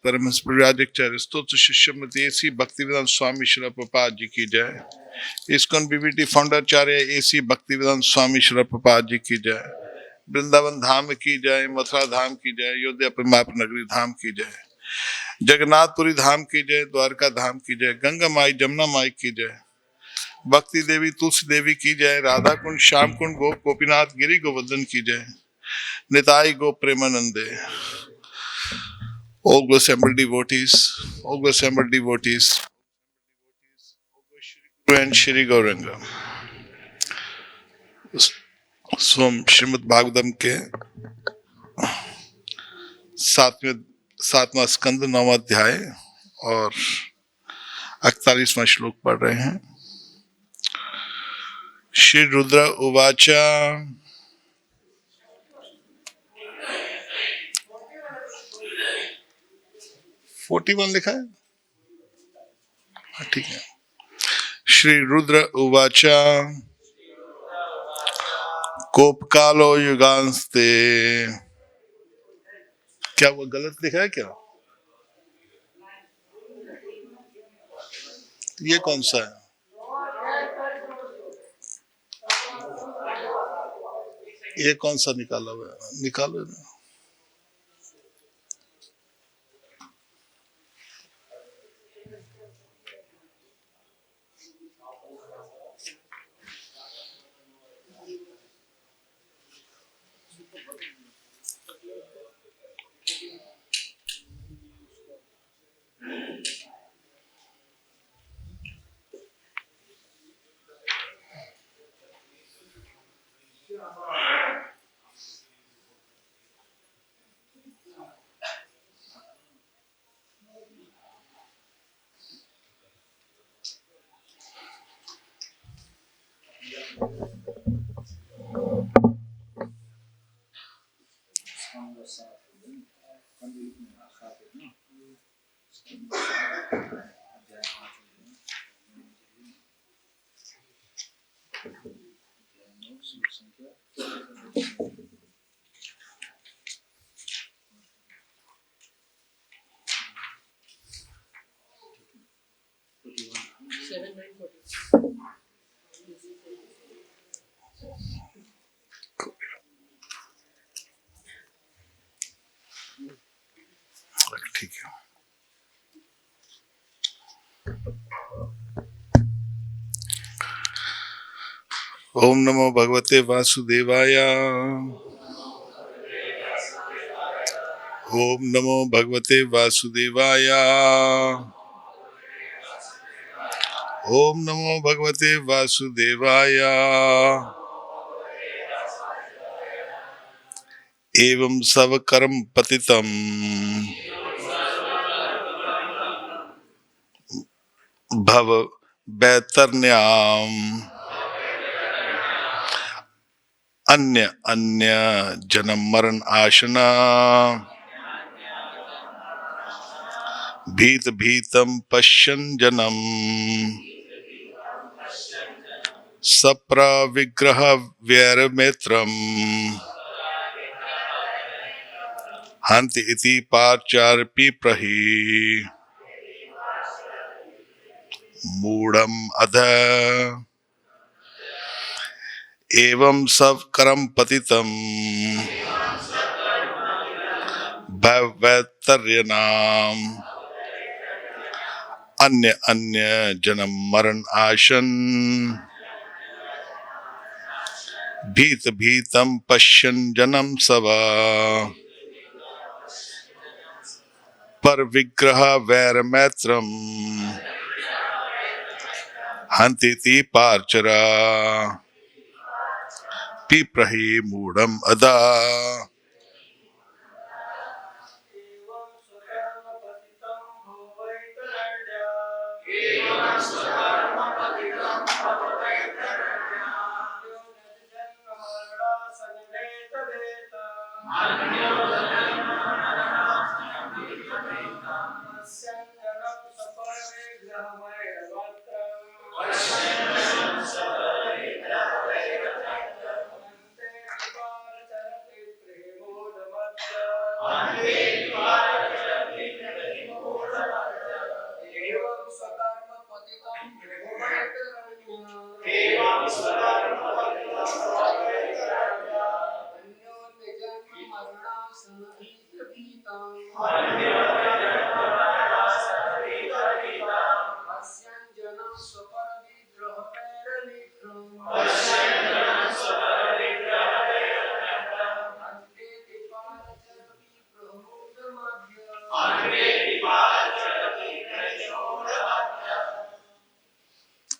परमहंस परिव्राजकाचार्य स्तोत्र शिष्यमति एसी भक्तिवेदांत स्वामी श्री प्रभुपाद जी की जय। इस्कॉन बीबीटी फाउंडराचार्य एसी भक्तिवेदांत स्वामी श्री प्रभुपाद जी की जय। वृंदावन धाम की जय, मथुरा धाम की जय, अयोध्या परमाप नगरी धाम की जय, जगन्नाथपुरी धाम की जय, द्वारका धाम की जय, गंगा माई जमुना माई की जय, भक्ति देवी तुलसी देवी की जय, राधा कुंड श्याम कुंड गोप गोपीनाथ गिरी गोवर्धन की जय, निताई गो प्रेमानंदे। All go assembled devotees, all go assembled devotees, and Shri Gauranga। स्वम Shrimad Bhagavatam के सातवां स्कंद 9वां अध्याय और 41वां श्लोक पढ़ रहे हैं। श्री रुद्र उवाचा। 41 लिखा है, ठीक है। श्री रुद्र उवाचा कोपकालो युगांस्ते। क्या वो गलत लिखा है क्या? ये कौन सा है? ये कौन सा निकाला हुआ है? निकालो ना। ठीक है। ओम नमो भगवते वासुदेवाय। ओम नमो भगवते वासुदेवाय। ओम नमो भगवते वासुदेवाय। एवं सब कर्म पतितम भव वैतरण्याम अन्य अन्य जन्म मरण आशना भीत भीतम पश्यन् जनम सप्रविग्रह वैरमेत्रम हन्ति इति पार्चार्पि प्रहि मूढ़म अध एवं सब कर्म पतितम भवैतर्यनाम अन्य अन्य जन्म मरण आशन भीत भीतम पश्यन् जनम सवा पर विग्रह वैर मैत्रम हन्ति पार्चरा पिप्रहि मूढ़म अदा।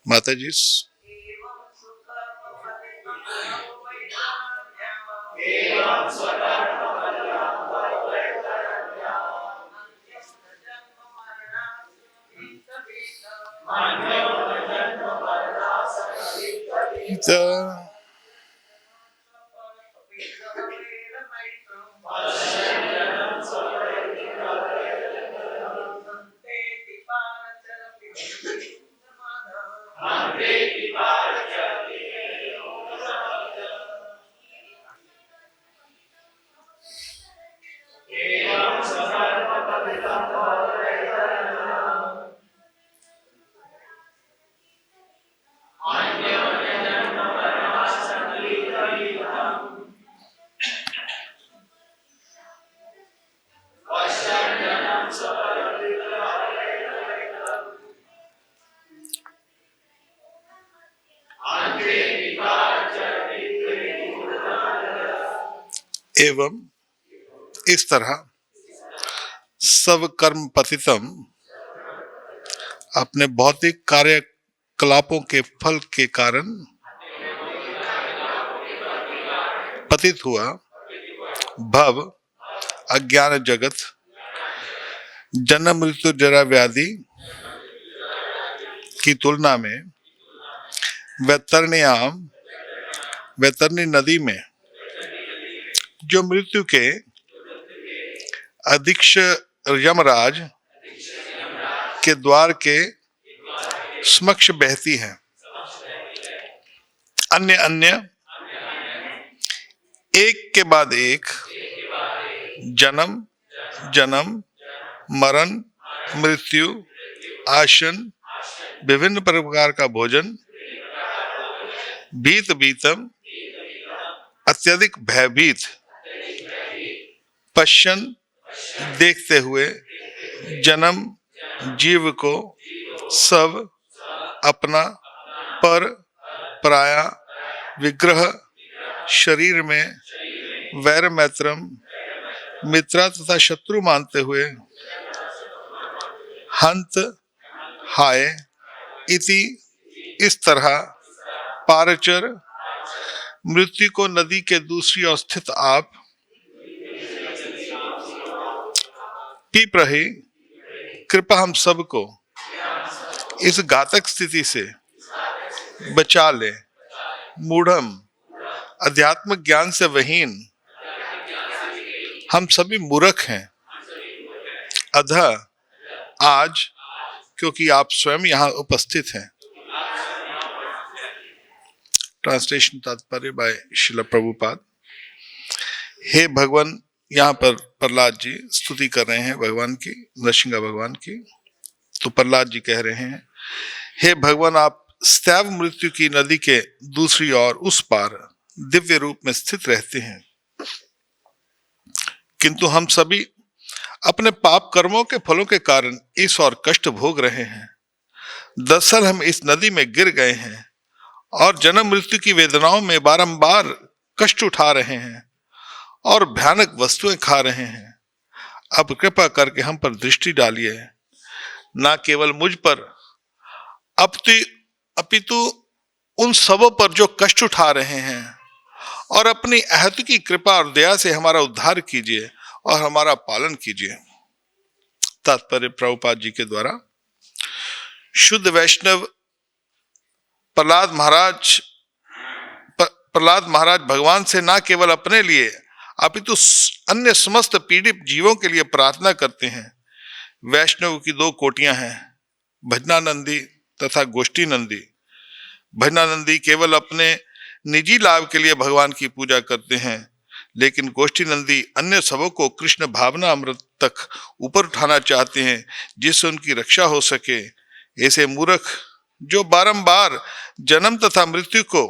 माता जी। The एवं इस तरह सब कर्म पतितम अपने भौतिक कार्यकलापों के फल के कारण पतित हुआ भव अज्ञान जगत जन्म मृत्यु जरा व्याधि की तुलना में वैतरणी नदी में जो मृत्यु के अधीक्ष यमराज के द्वार के समक्ष बहती है। अन्य अन्य एक के बाद एक जन्म जन्म मरण मृत्यु आसन विभिन्न प्रकार का भोजन भीत भीतम अत्यधिक भयभीत पश्चन देखते हुए जन्म जीव को सब अपना पर पराया विग्रह शरीर में वैर मैत्रम मित्रा तथा शत्रु मानते हुए हंत हाय इति इस तरह पारचर मृत्यु को नदी के दूसरी ओर स्थित आप पीप रहे कृपा हम सबको इस घातक स्थिति से बचा ले। मूढ़म अध्यात्म ज्ञान से वहीन हम सभी मूर्ख हैं। अतः आज क्योंकि आप स्वयं यहाँ उपस्थित हैं। ट्रांसलेशन तात्पर्य बाय श्रील प्रभुपाद। हे भगवान, यहाँ पर प्रहलाद जी स्तुति कर रहे हैं भगवान की, नृसिंह भगवान की। तो प्रहलाद जी कह रहे हैं, हे भगवान, आप स्तैव मृत्यु की नदी के दूसरी ओर उस पार दिव्य रूप में स्थित रहते हैं, किंतु हम सभी अपने पाप कर्मों के फलों के कारण इस और कष्ट भोग रहे हैं। दरअसल हम इस नदी में गिर गए हैं और जन्म मृत्यु की वेदनाओं में बारंबार कष्ट उठा रहे हैं और भयानक वस्तुएं खा रहे हैं। अब कृपा करके हम पर दृष्टि डालिए, ना केवल मुझ पर अपितु उन सबों पर जो कष्ट उठा रहे हैं, और अपनी अहत की कृपा और दया से हमारा उद्धार कीजिए और हमारा पालन कीजिए। तात्पर्य प्रभुपाद जी के द्वारा। शुद्ध वैष्णव प्रहलाद महाराज भगवान से ना केवल अपने लिए अपितु अन्य समस्त पीड़ित जीवों के लिए प्रार्थना करते हैं। वैष्णव की दो कोटियां हैं, भजनानंदी तथा गोष्ठी नंदी। भजनानंदी केवल अपने निजी लाभ के लिए भगवान की पूजा करते हैं, लेकिन गोष्ठी नंदी अन्य सबों को कृष्ण भावना अमृत तक ऊपर उठाना चाहते हैं, जिससे उनकी रक्षा हो सके। ऐसे मूर्ख जो बारंबार जन्म तथा मृत्यु को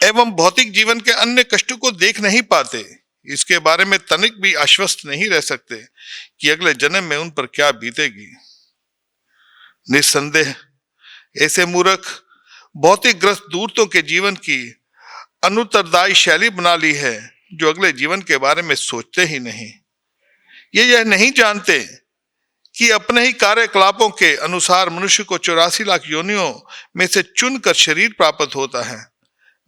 एवं भौतिक जीवन के अन्य कष्टों को देख नहीं पाते, इसके बारे में तनिक भी आश्वस्त नहीं रह सकते कि अगले जन्म में उन पर क्या बीतेगी। निस्संदेह ऐसे मूर्ख भौतिक ग्रस्त दूतों के जीवन की अनुत्तरदायी शैली बना ली है, जो अगले जीवन के बारे में सोचते ही नहीं। ये यह नहीं जानते कि अपने ही कार्यकलापों के अनुसार मनुष्य को 84 लाख योनियों में से चुनकर शरीर प्राप्त होता है।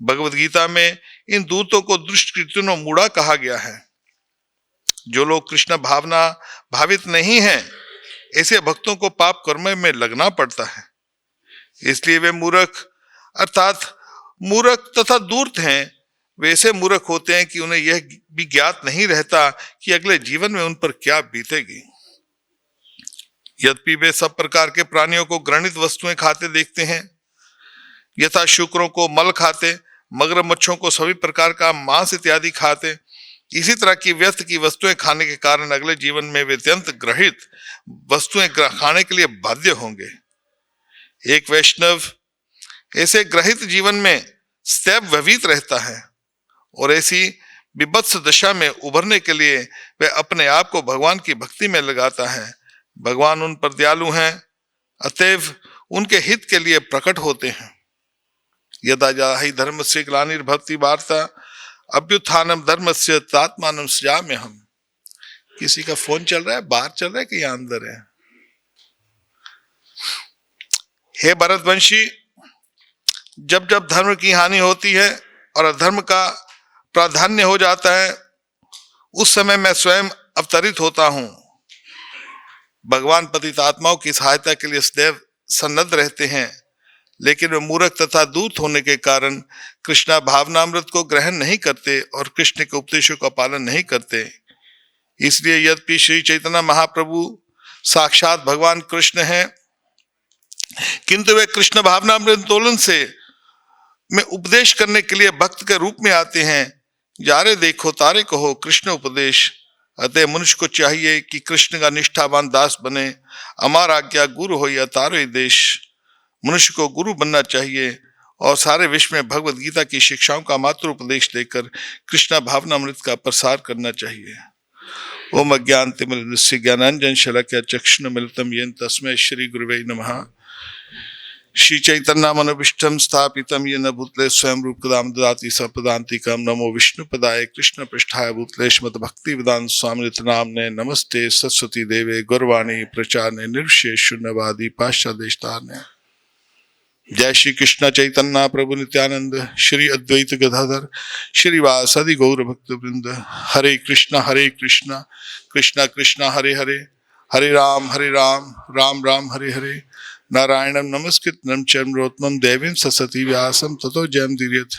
भगवत गीता में इन दूतों को दुष्ट कृत्यों मूढ़ा कहा गया है। जो लोग कृष्ण भावना भावित नहीं हैं, ऐसे भक्तों को पाप कर्म में लगना पड़ता है। इसलिए वे मूर्ख अर्थात मूर्ख तथा दूर्त हैं। वे ऐसे मूर्ख होते हैं कि उन्हें यह भी ज्ञात नहीं रहता कि अगले जीवन में उन पर क्या बीतेगी। यद्यपि वे सब प्रकार के प्राणियों को घृणित वस्तुएं खाते देखते हैं, यथा शुक्रों को मल खाते, मगरमच्छों को सभी प्रकार का मांस इत्यादि खाते, इसी तरह की व्यर्थ की वस्तुएं खाने के कारण अगले जीवन में वे अत्यंत ग्रहित वस्तुएं खाने के लिए बाध्य होंगे। एक वैष्णव ऐसे ग्रहित जीवन में सदैव भयभीत रहता है और ऐसी विभत्स दशा में उभरने के लिए वह अपने आप को भगवान की भक्ति में लगाता है। भगवान उन पर दयालु हैं, अतएव उनके हित के लिए प्रकट होते हैं। यदा जाहि धर्मस्य ग्लानिर्भवति वार्ता अभ्युत्थानम धर्मस्य तदात्मानं सृजाम्यहम्। किसी का फोन चल रहा है, बाहर चल रहा है कि यहां अंदर है? हे भरतवंशी, जब जब धर्म की हानि होती है और अधर्म का प्राधान्य हो जाता है, उस समय मैं स्वयं अवतरित होता हूं। भगवान पतित आत्माओं की सहायता के लिए सदैव सन्नद्ध रहते हैं, लेकिन वे मूर्ख तथा दूत होने के कारण कृष्णा भावनामृत को ग्रहण नहीं करते और कृष्ण के उपदेशों का पालन नहीं करते। इसलिए यद्यपि श्री चैतन्य महाप्रभु साक्षात भगवान कृष्ण हैं, किंतु वे कृष्ण भावनामृत तोलन से में उपदेश करने के लिए भक्त के रूप में आते हैं। यारे देखो तारे कहो कृष्ण उपदेश। अतः मनुष्य को चाहिए कि कृष्ण का निष्ठावान दास बने। अमार आज्ञा गुरु हो या तारो देश। मनुष्य को गुरु बनना चाहिए और सारे विश्व में भगवत गीता की शिक्षाओं का मात्र उपदेश देकर कृष्णा भावनामृत का प्रसार करना चाहिए। ओम अज्ञानतिमिरन्धस्य ज्ञानांजन शलाकया चक्षुरुन्मीलितं येन तस्मै श्री गुरुवे नमः। श्री चैतन्य मनोभीष्टं स्थापितं येन भूतले स्वयं रूपकदां ददाति सपदान्तिकं। नमो विष्णुपदाय कृष्ण पृष्ठाय भूतले श्रीमद् भक्ति वेदांत स्वामिनित नामने। नमस्ते सरस्वती देवे गौरवाणी प्रचारने निर्विशेष शून्यवादी पाश्चादेशतारने। जय श्री कृष्ण चैतन्य प्रभु नित्यानंद श्री अद्वैत गदाधर श्रीवासदि गौर भक्त वृंद। हरे कृष्णा कृष्णा कृष्णा हरे हरे, हरे राम राम राम हरे हरे। नारायणं नमस्कृत नरं देवीं सरस्वती व्यासं ततो जयमुदीरयेत्।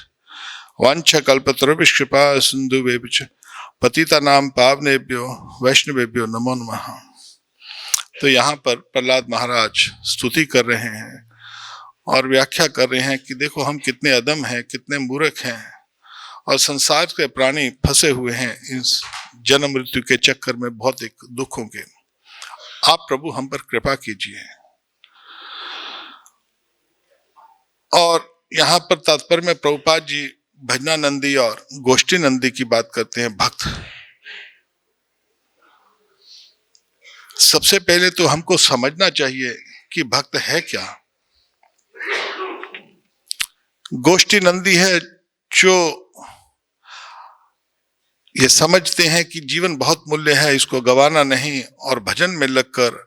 वाञ्छाकल्पतरुभ्यश्च कृपा सिन्धुभ्यश्च पतितानां पावनेभ्यो वैष्णवेभ्यो नमो नमः। तो यहाँ पर प्रहलाद महाराज स्तुति कर रहे हैं और व्याख्या कर रहे हैं कि देखो हम कितने अदम हैं, कितने मूर्ख हैं और संसार के प्राणी फंसे हुए हैं इस जन्म मृत्यु के चक्कर में भौतिक दुखों के। आप प्रभु हम पर कृपा कीजिए। और यहाँ पर तात्पर्य में प्रभुपाद जी भजनानंदी और गोष्ठी नंदी की बात करते हैं। भक्त सबसे पहले तो हमको समझना चाहिए कि भक्त है क्या। गोष्ठी नंदी है जो ये समझते हैं कि जीवन बहुत मूल्य है, इसको गंवाना नहीं और भजन में लगकर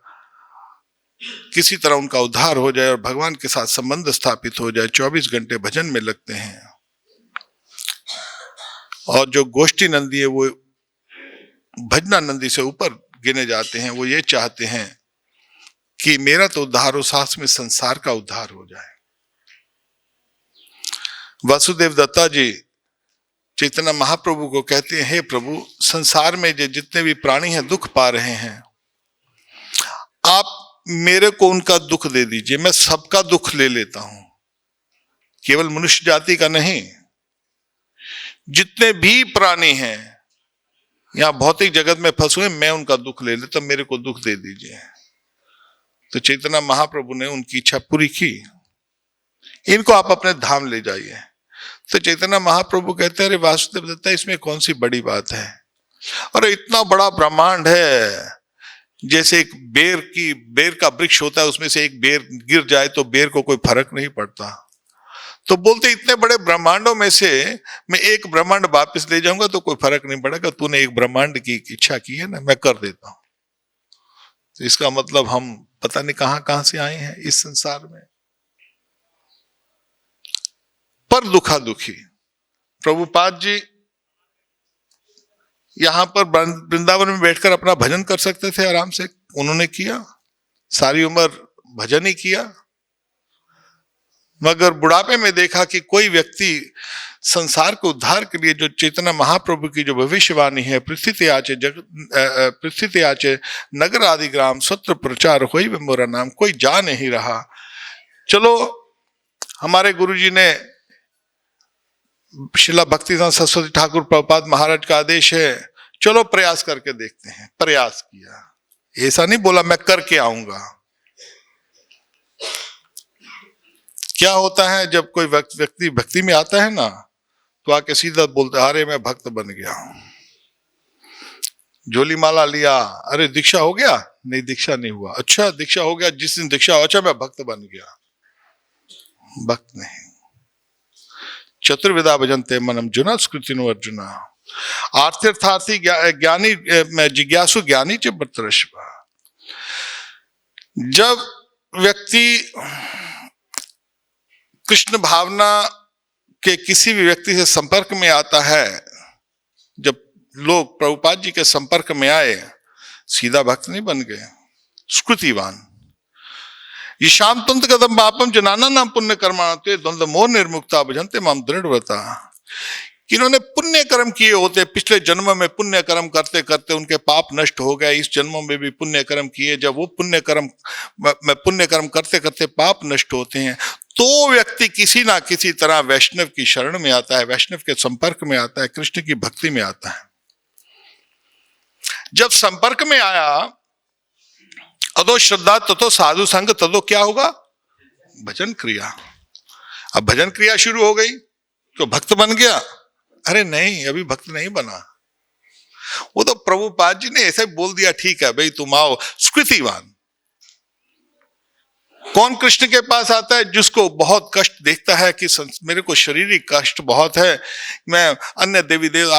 किसी तरह उनका उद्धार हो जाए और भगवान के साथ संबंध स्थापित हो जाए। 24 घंटे भजन में लगते हैं। और जो गोष्ठी नंदी है वो भजनानंदी से ऊपर गिने जाते हैं। वो ये चाहते हैं कि मेरा तो उद्धार हो, साथ में संसार का उद्धार हो जाए। वासुदेव दत्ता जी चैतन्य महाप्रभु को कहते हैं, हे प्रभु, संसार में जितने भी प्राणी हैं दुख पा रहे हैं, आप मेरे को उनका दुख दे दीजिए, मैं सबका दुख ले लेता हूं, केवल मनुष्य जाति का नहीं। जितने भी प्राणी हैं यहां भौतिक जगत में फंसे हुए, मैं उनका दुख ले लेता, मेरे को दुख दे दीजिए। तो चैतन्य महाप्रभु ने उनकी इच्छा पूरी की, इनको आप अपने धाम ले जाइए। तो चैतन्य महाप्रभु कहते हैं, अरे वासुदेव दत्ता, इसमें कौन सी बड़ी बात है? और इतना बड़ा ब्रह्मांड है, जैसे एक बेर का वृक्ष होता है, उसमें से एक बेर गिर जाए तो बेर को कोई फर्क नहीं पड़ता। तो बोलते इतने बड़े ब्रह्मांडों में से मैं एक ब्रह्मांड वापस ले जाऊंगा तो कोई फर्क नहीं पड़ेगा, तूने एक ब्रह्मांड की इच्छा की है ना, मैं कर देता हूं। तो इसका मतलब हम पता नहीं कहां कहां से आए हैं इस संसार में। पर दुखा दुखी प्रभुपाद जी यहां पर वृंदावन में बैठकर अपना भजन कर सकते थे आराम से, उन्होंने किया, सारी उम्र भजन ही किया। मगर बुढ़ापे में देखा कि कोई व्यक्ति संसार के उद्धार के लिए जो चैतन्य महाप्रभु की जो भविष्यवाणी है, पृथ्वी आचे नगर आदि ग्राम सत्र प्रचार होई मोरा नाम, कोई जा नहीं रहा। चलो हमारे गुरुजी ने, श्रीला भक्तिदान सरस्वती ठाकुर प्रभुपाद महाराज का आदेश है, चलो प्रयास करके देखते हैं। प्रयास किया, ऐसा नहीं बोला मैं करके आऊंगा। क्या होता है जब कोई व्यक्ति भक्ति में आता है ना, तो आके सीधा बोलता है अरे मैं भक्त बन गया, झोली माला लिया, अरे दीक्षा हो गया, नहीं दीक्षा नहीं हुआ, अच्छा दीक्षा हो गया, जिस दिन दीक्षा हो, अच्छा मैं भक्त बन गया। भक्त नहीं। चतुर्विधा भजन्ते मनम जुना स्कृतिनो अर्जुना, आर्थिर्थार्थी ज्ञानी जिज्ञासु ज्ञानी च बतरश्वा। जब व्यक्ति कृष्ण भावना के किसी भी व्यक्ति से संपर्क में आता है, जब लोग प्रभुपाद जी के संपर्क में आए, सीधा भक्त नहीं बन गए, स्कृतिवान। ये शाम तुंत कदम पापम जनाना नाम पुण्य कर्माते द्वंद्व मोह निर्मुक्ता भजन्ते माम दृढ़व्रता। कि इन्होंने पुण्य कर्म किए होते, पिछले जन्म में पुण्य कर्म करते करते उनके पाप नष्ट हो गए, इस जन्म में भी पुण्य कर्म किए, जब वो पुण्य कर्म करते करते पाप नष्ट होते हैं, तो व्यक्ति किसी ना किसी तरह वैष्णव की शरण में आता है, वैष्णव के संपर्क में आता है, कृष्ण की भक्ति में आता है। जब संपर्क में आया, अदो श्रद्धा ततो साधु संग, तदो क्या होगा, भजन क्रिया। अब भजन क्रिया शुरू हो गई तो भक्त बन गया? अरे नहीं, अभी भक्त नहीं बना। वो तो प्रभुपाद जी ने ऐसे बोल दिया, ठीक है भाई तुम आओ, स्कृतिवान। कौन कृष्ण के पास आता है? जिसको बहुत कष्ट देखता है कि मेरे को शारीरिक कष्ट बहुत है, मैं अन्य देवी देव,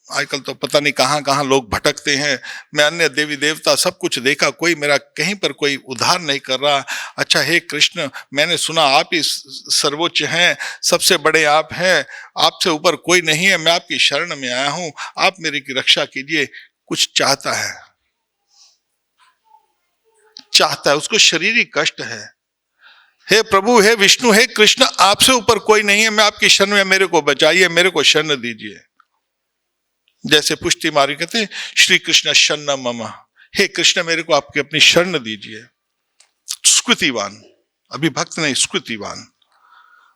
आजकल तो पता नहीं कहां कहां लोग भटकते हैं, मैं अन्य देवी देवता सब कुछ देखा, कोई मेरा कहीं पर कोई उद्धार नहीं कर रहा। अच्छा हे कृष्ण, मैंने सुना आप ही सर्वोच्च हैं, सबसे बड़े आप हैं, आपसे ऊपर कोई नहीं है, मैं आपकी शरण में आया हूं, आप मेरी की रक्षा कीजिए। कुछ चाहता है, उसको शारीरिक कष्ट है। हे प्रभु, हे विष्णु, हे कृष्ण, आपसे ऊपर कोई नहीं है, मैं आपकी शरण में, मेरे को बचाइए, मेरे को शरण दीजिए। जैसे पुष्टि मारी कहते, श्री कृष्ण शरण मम, हे कृष्ण मेरे को आपकी अपनी शरण दीजिए। स्कृतिवान, अभी भक्त नहीं, स्कृतिवान।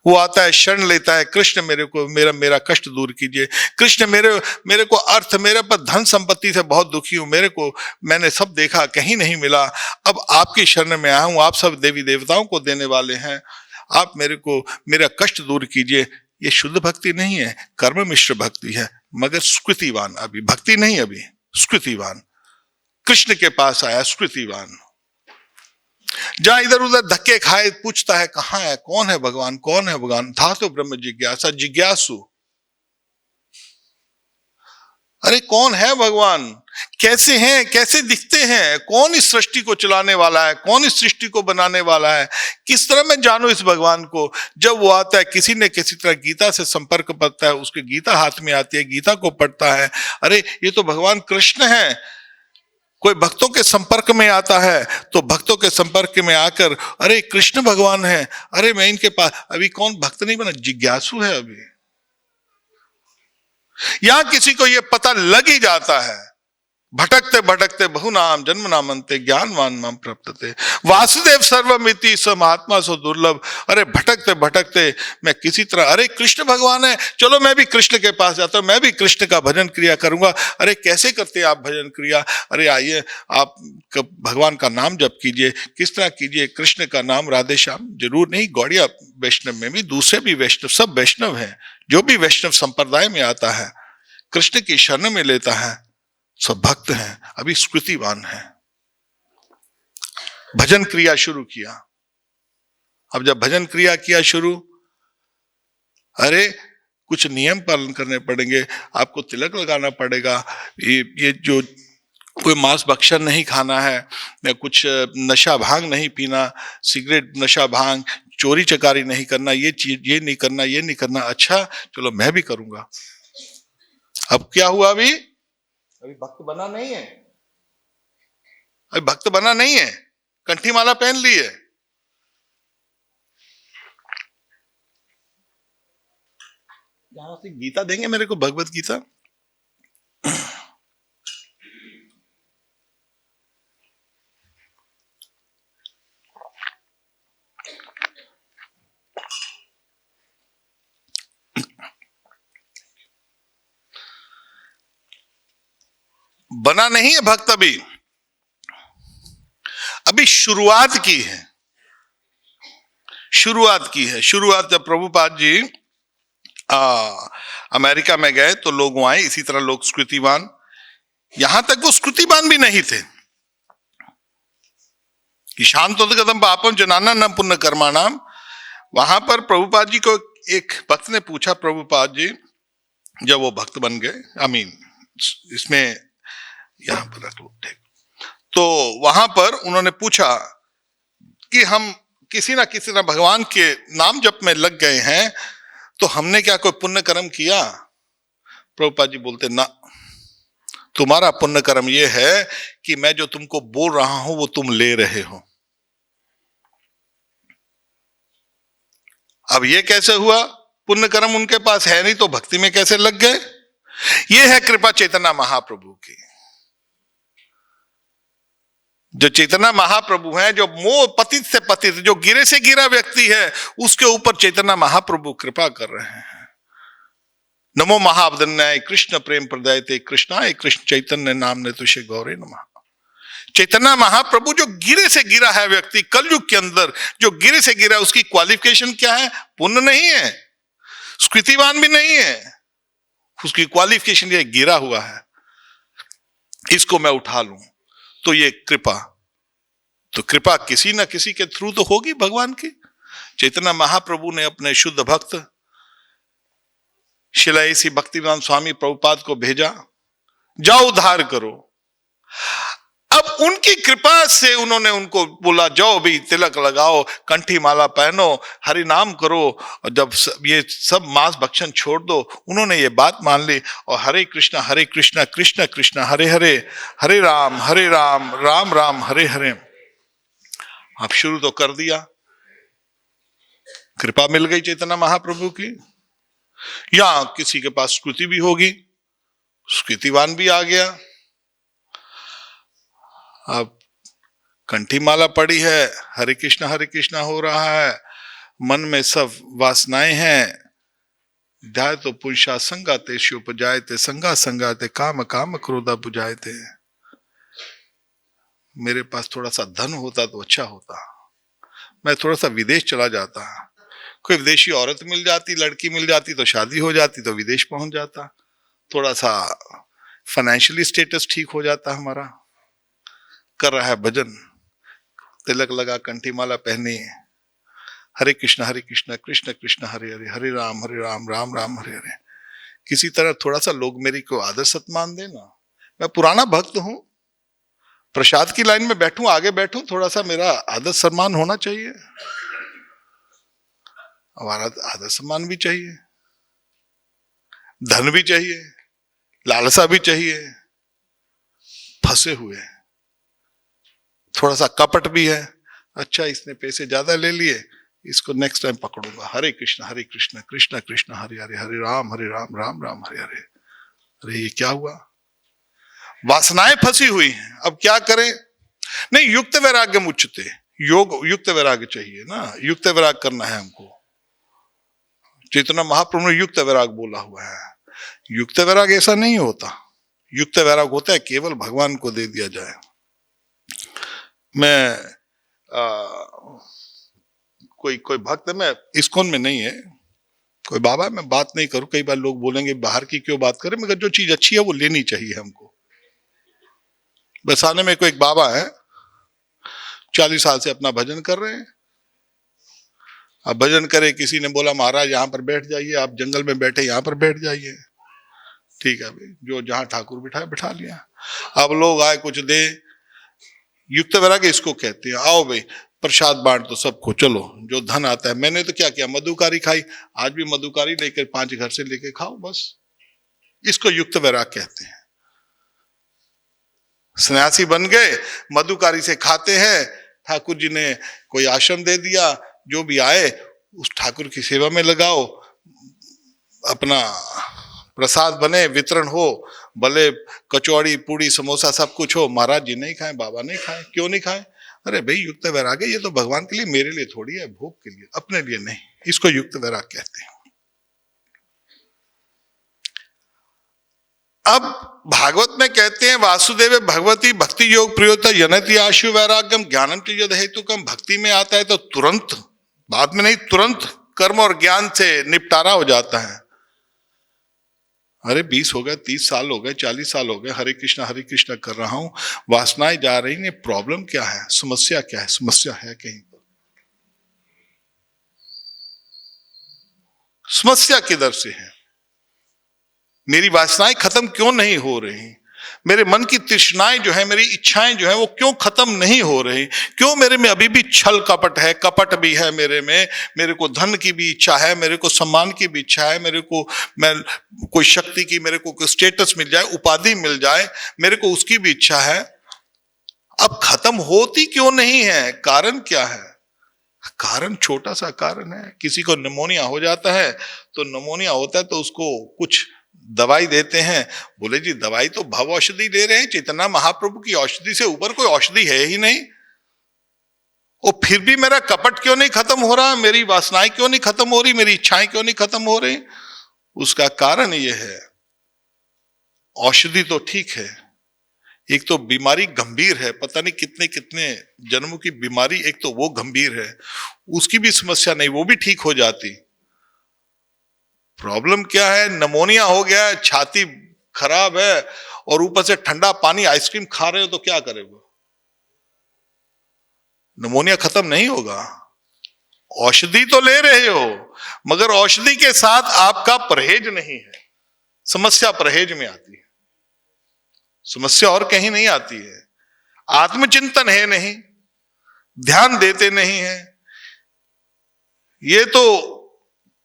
वो आता है, शरण लेता है, कृष्ण मेरे को मेरा कष्ट दूर कीजिए, कृष्ण मेरे को अर्थ, मेरे पर धन संपत्ति से बहुत दुखी हूं, मैंने सब देखा कहीं नहीं मिला, अब आपकी शरण में आया हूं, आप सब देवी देवताओं को देने वाले हैं, आप मेरा कष्ट दूर कीजिए। ये शुद्ध भक्ति नहीं है, कर्म मिश्र भक्ति है, मगर स्कृतिवान। अभी भक्ति नहीं, अभी स्कृतिवान। कृष्ण के पास आया, स्कृतिवान। जहां इधर उधर धक्के खाए, पूछता है कहां है, कौन है भगवान, कौन है भगवान, था तो ब्रह्म जिज्ञासा, जिज्ञासु। अरे कौन है भगवान, कैसे हैं, कैसे दिखते हैं, कौन इस सृष्टि को चलाने वाला है, कौन इस सृष्टि को बनाने वाला है, किस तरह मैं जानूं इस भगवान को। जब वो आता है, किसी न किसी तरह गीता से संपर्क पड़ता है, उसके गीता हाथ में आती है, गीता को पढ़ता है, अरे ये तो भगवान कृष्ण है। कोई भक्तों के संपर्क में आता है, तो भक्तों के संपर्क में आकर अरे कृष्ण भगवान है, अरे मैं इनके पास, अभी कौन भक्त नहीं बना, जिज्ञासु है। अभी यहां किसी को यह पता लग ही जाता है, भटकते भटकते बहु नाम जन्म नामंते ज्ञानवान माम प्रप्तते, वासुदेव सर्वमिति स महात्मा सो दुर्लभ। अरे भटकते भटकते मैं किसी तरह, अरे कृष्ण भगवान है, चलो मैं भी कृष्ण के पास जाता हूं, मैं भी कृष्ण का भजन क्रिया करूंगा। अरे कैसे करते हैं आप भजन क्रिया? अरे आइए आप भगवान का नाम जप कीजिए। किस तरह कीजिए? कृष्ण का नाम, राधे श्याम। जरूर नहीं, गौड़िया वैष्णव में भी दूसरे भी वैष्णव, सब वैष्णव हैं। जो भी वैष्णव संप्रदाय में आता है, कृष्ण की शरण में लेता है, सब भक्त हैं, अभी स्कृतिवान है। भजन क्रिया शुरू किया। अब जब भजन क्रिया किया शुरू, अरे कुछ नियम पालन करने पड़ेंगे, आपको तिलक लगाना पड़ेगा, ये जो कोई मांस भक्षण नहीं खाना है, कुछ नशा भांग नहीं पीना, सिगरेट नशा भांग, चोरी चकारी नहीं करना, ये चीज ये नहीं करना, ये नहीं करना। अच्छा चलो मैं भी करूंगा। अब क्या हुआ, अभी भक्त बना नहीं है, अभी भक्त बना नहीं है, कंठी माला पहन ली है। यहां से गीता देंगे मेरे को, भगवत गीता। बना नहीं है भक्त, अभी शुरुआत की है, शुरुआत की है। शुरुआत जब प्रभुपाद जी अमेरिका में गए तो लोग आए इसी तरह, लोग स्कृतिवान, यहां तक वो स्कृतिवान भी नहीं थे कि शांत कदम पापम जनाना न पुण्य कर्माणाम। वहां पर प्रभुपाद जी को एक भक्त ने पूछा, प्रभुपाद जी जब वो भक्त बन गए, इसमें यहां पर रख लो, तो वहां पर उन्होंने पूछा कि हम किसी ना भगवान के नाम जप में लग गए हैं, तो हमने क्या कोई पुण्य कर्म किया? प्रभुपाद जी बोलते ना, तुम्हारा पुण्य कर्म यह है कि मैं जो तुमको बोल रहा हूं वो तुम ले रहे हो। अब ये कैसे हुआ? पुण्य कर्म उनके पास है नहीं तो भक्ति में कैसे लग गए? ये है कृपा चैतन्य महाप्रभु की। जो चैतन्य महाप्रभु हैं, जो मोह पतित से पतित, जो गिरे से गिरा व्यक्ति है, उसके ऊपर चैतन्य महाप्रभु कृपा कर रहे हैं। नमो महावदन्याय कृष्ण प्रेम प्रदायते कृष्णाय कृष्ण चैतन्य नाम ने तुषे गौरे नमः। चैतन्य महाप्रभु जो गिरे से गिरा है व्यक्ति, कलयुग के अंदर जो गिरे से गिरा, उसकी क्वालिफिकेशन क्या है? पुण्य नहीं है, स्कृतिवान भी नहीं है, उसकी क्वालिफिकेशन ये गिरा हुआ है, इसको मैं उठा लूं तो ये कृपा। तो कृपा किसी ना किसी के थ्रू तो होगी भगवान की। चैतन्य महाप्रभु ने अपने शुद्ध भक्त शिला ऐसी भक्तिवेदांत स्वामी प्रभुपाद को भेजा, जाओ उद्धार करो। अब उनकी कृपा से उन्होंने उनको बोला, जाओ भी तिलक लगाओ, कंठी माला पहनो, हरि नाम करो, और जब ये सब मांस भक्षण छोड़ दो, उन्होंने ये बात मान ली और हरे कृष्णा कृष्ण कृष्ण हरे हरे, हरे राम राम राम हरे हरे। अब शुरू तो कर दिया, कृपा मिल गई चैतन्य महाप्रभु की। या किसी के पास स्कृति भी होगी, स्कृतिवान भी आ गया, अब कंठी माला पड़ी है, हरे कृष्णा हो रहा है, मन में सब वासनाएं हैं, ध्याय तो पुरुषा संगाते उपजायते संगा संगाते काम काम क्रोधा बुझायते। मेरे पास थोड़ा सा धन होता तो अच्छा होता, मैं थोड़ा सा विदेश चला जाता, कोई विदेशी औरत मिल जाती, लड़की मिल जाती तो शादी हो जाती तो विदेश पहुंच जाता, थोड़ा सा फाइनेंशियली स्टेटस ठीक हो जाता हमारा। कर रहा है भजन, तिलक लगा, कंठी माला पहनी, हरे कृष्ण कृष्ण कृष्ण हरे हरे, हरे राम राम राम हरे हरे। किसी तरह थोड़ा सा लोग मेरी को आदर सत्मान देना। मैं पुराना भक्त हूं, प्रसाद की लाइन में बैठूं, आगे बैठूं, थोड़ा सा मेरा आदर सम्मान होना चाहिए, हमारा आदर सम्मान भी चाहिए, धन भी चाहिए, लालसा भी चाहिए, फंसे हुए, थोड़ा सा कपट भी है। अच्छा इसने पैसे ज्यादा ले लिए, इसको नेक्स्ट टाइम पकड़ूंगा। हरे कृष्ण कृष्ण कृष्ण हरे हरे, हरे राम राम राम हरे हरे। अरे ये क्या हुआ? वासनाएं फंसी हुई हैं, अब क्या करें? नहीं, युक्त वैराग्य मुच्यते, योग युक्त वैराग्य चाहिए ना, युक्त वैराग करना है हमको। चैतन्य महाप्रभु ने युक्त वैराग बोला हुआ है। युक्त वैराग ऐसा नहीं होता, युक्त वैराग होता है केवल भगवान को दे दिया जाए। मैं कोई भक्त, मैं इस्कॉन में नहीं है, कोई बाबा, मैं बात नहीं करूं, कई बार लोग बोलेंगे बाहर की क्यों बात करें, मगर जो चीज अच्छी है वो लेनी चाहिए हमको। बरसाने में कोई एक बाबा है, 40 साल से अपना भजन कर रहे हैं। अब भजन करे, किसी ने बोला महाराज यहाँ पर बैठ जाइए, आप जंगल में बैठे यहाँ पर बैठ जाइए, ठीक है भाई, जो जहां ठाकुर बिठाए बिठा लिया। अब लोग आए कुछ दे, युक्त वैराग्य इसको कहते हैं। आओ भाई प्रसाद बांट दो सबको, चलो जो धन आता है। मैंने तो क्या किया, मधुकारी खाई, आज भी मधुकारी लेकर 5 घर से लेके खाओ बस। इसको युक्त वैराग्य कहते हैं। सन्यासी बन गए, मधुकारी से खाते हैं, ठाकुर जी ने कोई आश्रम दे दिया, जो भी आए उस ठाकुर की सेवा में लगाओ, अपना प्रसाद बने, वितरण हो, भले कचौड़ी पूड़ी समोसा सब कुछ हो, महाराज जी नहीं खाए, बाबा नहीं खाए। क्यों नहीं खाए? अरे भाई युक्त वैराग्य, ये तो भगवान के लिए, मेरे लिए थोड़ी है, भोग के लिए, अपने लिए नहीं। इसको युक्त वैराग्य कहते हैं। अब भागवत में कहते हैं वासुदेव भगवती भक्ति योग प्रियोता यनति आशु वैराग्यम ज्ञानम च यद हेतुकम। भक्ति में आता है तो तुरंत, बाद में नहीं, तुरंत कर्म और ज्ञान से निपटारा हो जाता है। अरे 20 हो गए, 30 साल हो गए, 40 साल हो गए, हरे कृष्णा कर रहा हूं, वासनाएं जा रही हैं। प्रॉब्लम क्या है, समस्या क्या है? समस्या है कहीं पर, समस्या किधर से है? मेरी वासनाएं खत्म क्यों नहीं हो रही? मेरे मन की तृष्णाएं जो है, मेरी इच्छाएं जो है, वो क्यों खत्म नहीं हो रही? क्यों मेरे में अभी भी छल कपट है, कपट भी है मेरे में। मेरे को धन की भी इच्छा है, मेरे को सम्मान की भी इच्छा है, मेरे को मैं कोई शक्ति की, मेरे को कोई स्टेटस मिल जाए, उपाधि मिल जाए, मेरे को उसकी भी इच्छा है। अब खत्म होती क्यों नहीं है? कारण क्या है? कारण छोटा सा कारण है। किसी को निमोनिया हो जाता है, तो निमोनिया होता है तो उसको कुछ दवाई देते हैं। बोले जी दवाई तो भव औषधि दे रहे हैं, चैतन्य महाप्रभु की औषधि से ऊपर कोई औषधि है ही नहीं। और फिर भी मेरा कपट क्यों नहीं खत्म हो रहा? मेरी वासनाएं क्यों नहीं खत्म हो रही? मेरी इच्छाएं क्यों नहीं खत्म हो रही? उसका कारण यह है, औषधि तो ठीक है, एक तो बीमारी गंभीर है, पता नहीं कितने कितने जन्मों की बीमारी, एक तो वो गंभीर है, उसकी भी समस्या नहीं, वो भी ठीक हो जाती। प्रॉब्लम क्या है? निमोनिया हो गया है, छाती खराब है, और ऊपर से ठंडा पानी आइसक्रीम खा रहे हो, तो क्या करेगा? निमोनिया खत्म नहीं होगा। औषधि तो ले रहे हो, मगर औषधि के साथ आपका परहेज नहीं है। समस्या परहेज में आती है, समस्या और कहीं नहीं आती है। आत्मचिंतन है नहीं, ध्यान देते नहीं है। ये तो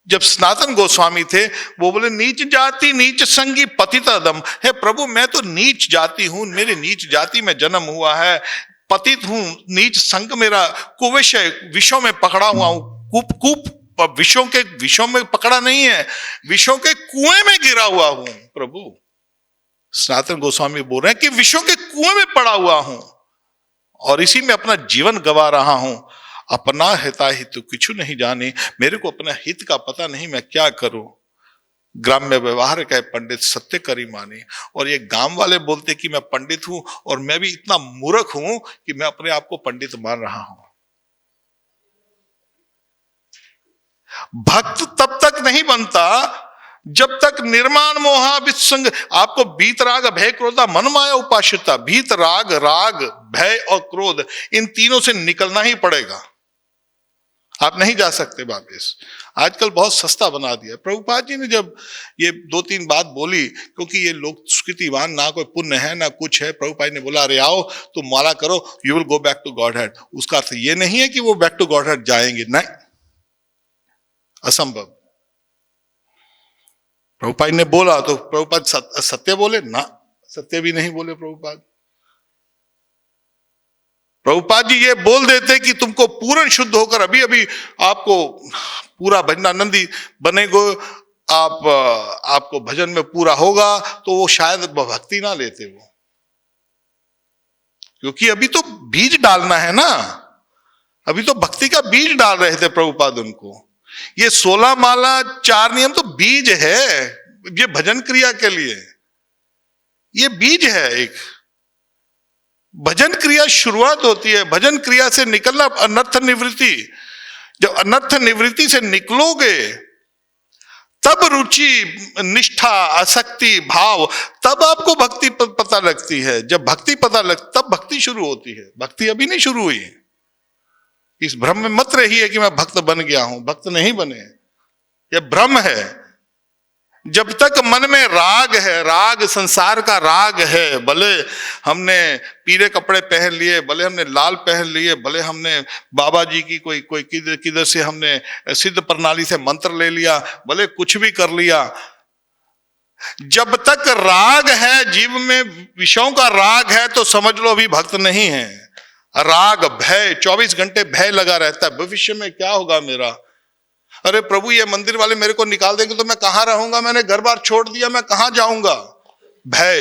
जब सनातन गोस्वामी थे, वो बोले नीच जाति नीच संगी पतित अधम। हे प्रभु, मैं तो नीच जाति हूं, मेरी नीच जाति में जन्म हुआ है, पतित हूं, नीच संग मेरा, कुविषय विषयों में पकड़ा हुआ हूं। कूप विषयों में पकड़ा नहीं है, विषयों के कुएं में गिरा हुआ हूं। प्रभु सनातन गोस्वामी बोल रहे हैं कि विषयों के कुएं में पड़ा हुआ हूं और इसी में अपना जीवन गवा रहा हूं। अपना हिता हित किछु नहीं जाने, मेरे को अपना हित का पता नहीं, मैं क्या करूं। ग्राम्य व्यवहार का पंडित सत्य करी माने। और ये गांव वाले बोलते कि मैं पंडित हूं, और मैं भी इतना मूर्ख हूं कि मैं अपने आप को पंडित मान रहा हूं। भक्त तब तक नहीं बनता जब तक निर्माण मोहा विसंग, आपको बीतराग भय क्रोधा मन माया उपाश्रिता, भीतराग राग भय और क्रोध, इन तीनों से निकलना ही पड़ेगा। आप नहीं जा सकते वापस। आजकल बहुत सस्ता बना दिया। प्रभुपाद जी ने जब ये 2-3 बात बोली, क्योंकि ये लोग सुकृतिवान, ना कोई पुण्य है ना कुछ है, प्रभुपाद ने बोला अरे आओ तुम माला करो, you will go back to godhead. उसका अर्थ ये नहीं है कि वो बैक टू गॉड हेड जाएंगे, नहीं, असंभव। प्रभुपाद ने बोला तो प्रभुपाद सत्य बोले ना, सत्य भी नहीं बोले प्रभुपाद। प्रभुपाद जी ये बोल देते कि तुमको पूर्ण शुद्ध होकर अभी अभी आपको पूरा भजनानंदी बनेगो, आपको भजन में पूरा होगा, तो वो शायद भक्ति ना लेते वो, क्योंकि अभी तो बीज डालना है ना, अभी तो भक्ति का बीज डाल रहे थे प्रभुपाद उनको। ये 16 माला 4 नियम तो बीज है, ये भजन क्रिया के लिए ये बीज है। एक भजन क्रिया शुरुआत होती है, भजन क्रिया से निकलना अनर्थ निवृत्ति। जब अनर्थ निवृत्ति से निकलोगे तब रुचि, निष्ठा, आसक्ति, भाव, तब आपको भक्ति पता लगती है। जब भक्ति पता लग तब भक्ति शुरू होती है, भक्ति अभी नहीं शुरू हुई। इस भ्रम में मत रहिए कि मैं भक्त बन गया हूं, भक्त नहीं बने, यह भ्रम है। जब तक मन में राग है, राग संसार का राग है, भले हमने पीले कपड़े पहन लिए, भले हमने लाल पहन लिए, भले हमने बाबा जी की कोई कोई किधर किधर से हमने सिद्ध प्रणाली से मंत्र ले लिया, भले कुछ भी कर लिया, जब तक राग है, जीव में विषयों का राग है, तो समझ लो अभी भक्त नहीं है। राग, भय, 24 घंटे भय लगा रहता है, भविष्य में क्या होगा मेरा, अरे प्रभु ये मंदिर वाले मेरे को निकाल देंगे तो मैं कहां रहूंगा, मैंने घर बार छोड़ दिया, मैं कहां जाऊंगा। भय,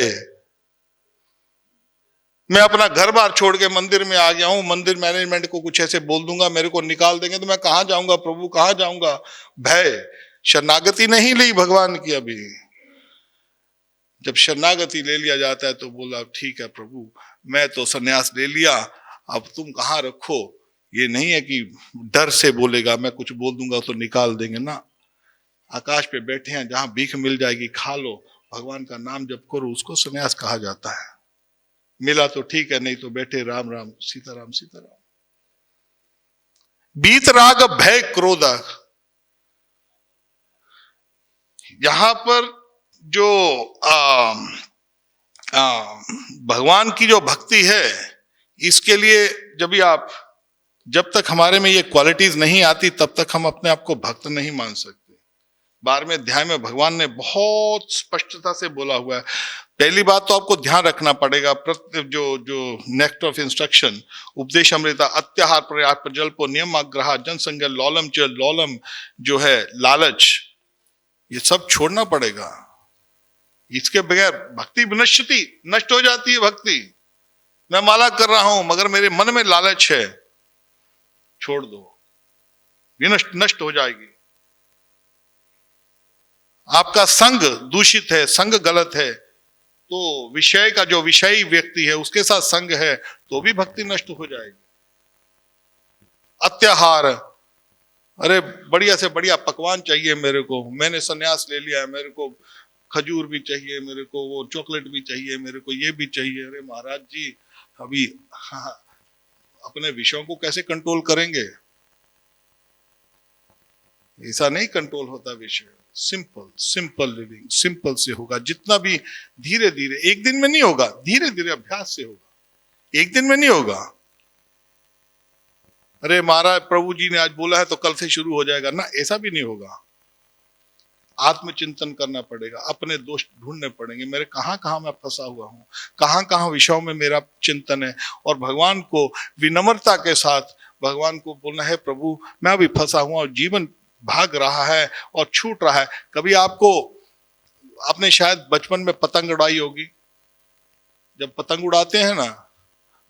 मैं अपना घर बार छोड़ के मंदिर में आ गया हूं, मंदिर मैनेजमेंट को कुछ ऐसे बोल दूंगा, मेरे को निकाल देंगे तो मैं कहां जाऊंगा प्रभु, कहां जाऊंगा। भय, शरणागति नहीं ली भगवान की अभी। जब शरणागति ले लिया जाता है तो बोला ठीक है प्रभु, मैं तो संन्यास ले लिया, अब तुम कहां रखो। ये नहीं है कि डर से बोलेगा, मैं कुछ बोल दूंगा तो निकाल देंगे ना। आकाश पे बैठे हैं, जहां भीख मिल जाएगी खा लो, भगवान का नाम जप करो, उसको संन्यास कहा जाता है। मिला तो ठीक है, नहीं तो बैठे राम राम सीताराम सीताराम। बीत राग भय क्रोध, यहां पर जो भगवान की जो भक्ति है, इसके लिए जब तक हमारे में ये क्वालिटीज नहीं आती, तब तक हम अपने आप को भक्त नहीं मान सकते। 12वें अध्याय में भगवान ने बहुत स्पष्टता से बोला हुआ है। पहली बात तो आपको ध्यान रखना पड़ेगा, जो नेक्स्ट ऑफ इंस्ट्रक्शन, उपदेश अमृता, अत्याहार प्रयास प्रजल्पो नियम आग्रह जनसंग लौलम च लौलम, जो है लालच, ये सब छोड़ना पड़ेगा। इसके बगैर भक्ति विनश्यति, नष्ट हो जाती है भक्ति। मैं माला कर रहा हूं मगर मेरे मन में लालच है, छोड़ दो, विनष्ट नष्ट हो जाएगी। आपका संग दूषित है, संग गलत है, तो विषय का जो विषयी व्यक्ति है उसके साथ संग है तो भी भक्ति नष्ट हो जाएगी। अत्याहार, अरे बढ़िया से बढ़िया पकवान चाहिए मेरे को, मैंने संन्यास ले लिया है, मेरे को खजूर भी चाहिए, मेरे को वो चॉकलेट भी चाहिए, मेरे को ये भी चाहिए। अरे महाराज जी, अभी अपने विषयों को कैसे कंट्रोल करेंगे? ऐसा नहीं कंट्रोल होता विषय। सिंपल लिविंग, सिंपल से होगा। जितना भी धीरे धीरे, एक दिन में नहीं होगा, धीरे धीरे अभ्यास से होगा, एक दिन में नहीं होगा। अरे महाराज प्रभु जी ने आज बोला है तो कल से शुरू हो जाएगा ना, ऐसा भी नहीं होगा। आत्मचिंतन करना पड़ेगा, अपने दोष ढूंढने पड़ेंगे, मेरे कहां कहां मैं फंसा हुआ हूं, कहां कहां विषयों में मेरा चिंतन है, और भगवान को विनम्रता के साथ भगवान को बोलना है, प्रभु मैं अभी फंसा हुआ और जीवन भाग रहा है और छूट रहा है। कभी आपने शायद बचपन में पतंग उड़ाई होगी। जब पतंग उड़ाते हैं ना,